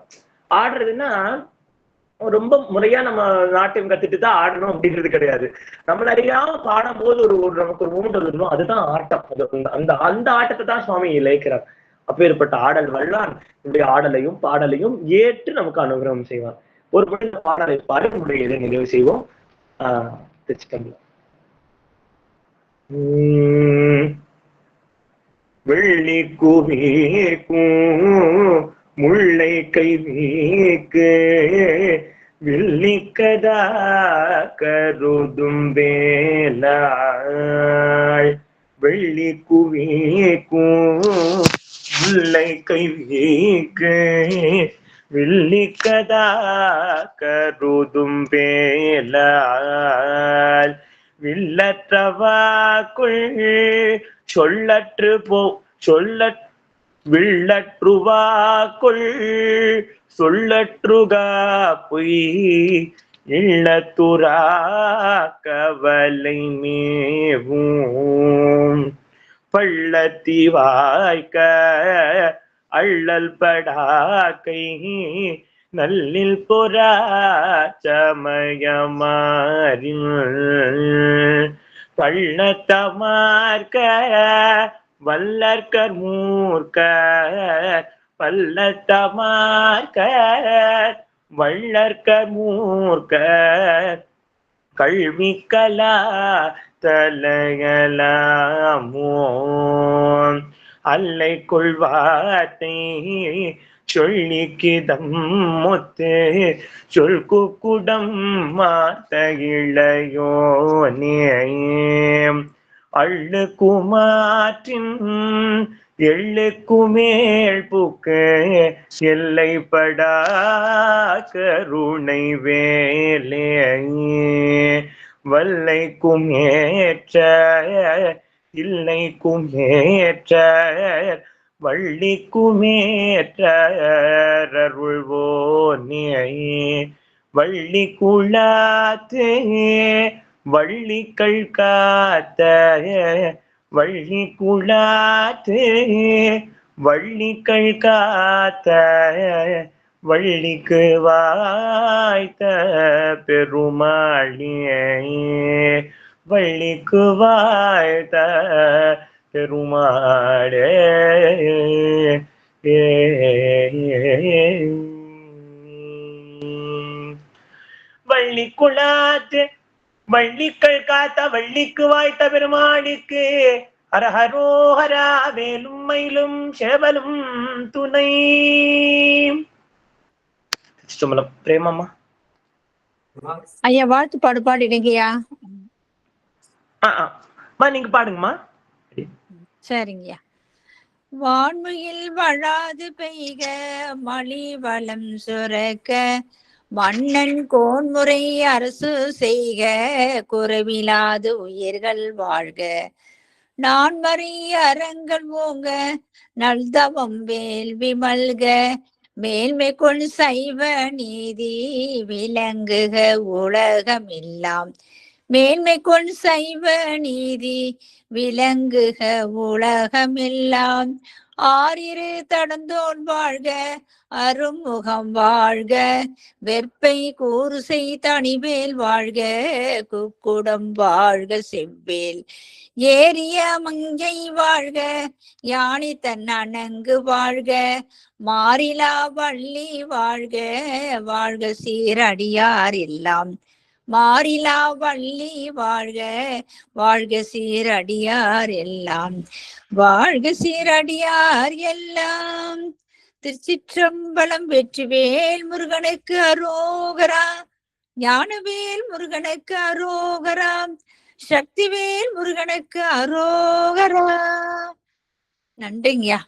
ஆடுறதுன்னா ரொம்ப முறையா நம்ம நாட்டியம் கத்துட்டு தான் ஆடணும் அப்படிங்கிறது கிடையாது. நம்மள அறியாம பாடும் போது நமக்கு ஒரு மூமெண்ட் வந்துடும். அதுதான் ஆட்டம். அந்த ஆட்டத்தை தான் சுவாமி இழைக்கிறார். அப்பேற்பட்ட ஆடல் வல்லான் நம்முடைய ஆடலையும் பாடலையும் ஏற்று நமக்கு அனுகிரகம் செய்வார். ஒரு படி இந்த பாடலை பாடி நம்முடைய இதை நிறைவு செய்வோம். வெள்ளி குவிக்கும் முல்லை கை வீக்கு வில்லிக்கதா கருதும் வேளாள். வெள்ளி குவிக்கும் முல்லை கை வீக்கு வில்லிக்கதா கருதும் வேளாள். வில்லற்றவாக்குள் சொல்லற்று வில்லற்றுவாக்குள் சொல்லற்றுகா பொய் இல்லத்துரா கவலை மேவும். பள்ளத்தி வாய்க்க அள்ளல் படாக்கை நல்லில் பொறா சமயமாறின் பள்ளத்தமார்க்க வல்லற்கர் மூர்க்க பள்ளத்தமார்க்க வள்ளற்கர் மூர்க்க கல்விக்கலா தலையலாமோ அல்லை கொள்வாத்தை சொல்லிக்கிதம் முத்து சொல்குக்குடம் மாத்த இளையோனே அள்ளுக்குமாற்றின் எள்ளுக்குமேல் புக்கு எல்லைப்படா கருணை வேலே வல்லைக்கும் ஏற்ற இல்லைக்கும் ஏற்ற வள்ளிக்குமேற்ற அருள்வோனே வள்ளி குழாத்தே வள்ளிகள் காத்த வள்ளி குழாத்தே வள்ளிகள் காத்த வள்ளிக்கு வாய்த்த பெருமாளியே வள்ளிக்கு வாய்த்த பெருமாளே வள்ளி குழாத்து வள்ளிகள் காத்த வள்ளிக்கு வாய்த்த பெருமாளுக்கு ஹரஹரோஹரா வேலும் மயிலும் சேவலும் துணை. பிரேமம்மா ஐயா வாழ்த்து பாடு பாடிடுங்கய்யா. நீங்க பாடுங்கம்மா. சரிங்கய்யா. வான்மையில் வழாது பெய்க மழி வளம் சுரக்க மன்னன் கோன்முறை அரசு செய்க குறைவிலாது உயிர்கள் வாழ்க நான்மறை அறங்கள் ஓங்க நல்தவம் வேள்வி மல்க மேன்மை கொள் சைவ நீதி விளங்குக உலகமெல்லாம் மேன்மை கொள் சைவ நீதி விளங்குக உலகமெல்லாம் ஆறிரு தடந்தோன் வாழ்க அருமுகம் வாழ்க வெற்பை கூறுசை தனிவேல் வாழ்க குக்குடம் வாழ்க செவ்வேல் ஏரிய மங்கை வாழ்க யானி தன் அணங்கு வாழ்க மாறிலா வள்ளி வாழ்க வாழ்க சீரடியார் எல்லாம் மாறிலா வள்ளி வாழ்க வாழ்க சீரடியார் எல்லாம் வாழ்க சீரடியார் எல்லாம். திருச்சிற்றம்பலம். வெற்றிவேல் முருகனுக்கு அரோகரா. ஞானவேல் முருகனுக்கு அரோகரா. சக்திவேல் முருகனுக்கு அரோகரா. நன்றிங்கய்யா.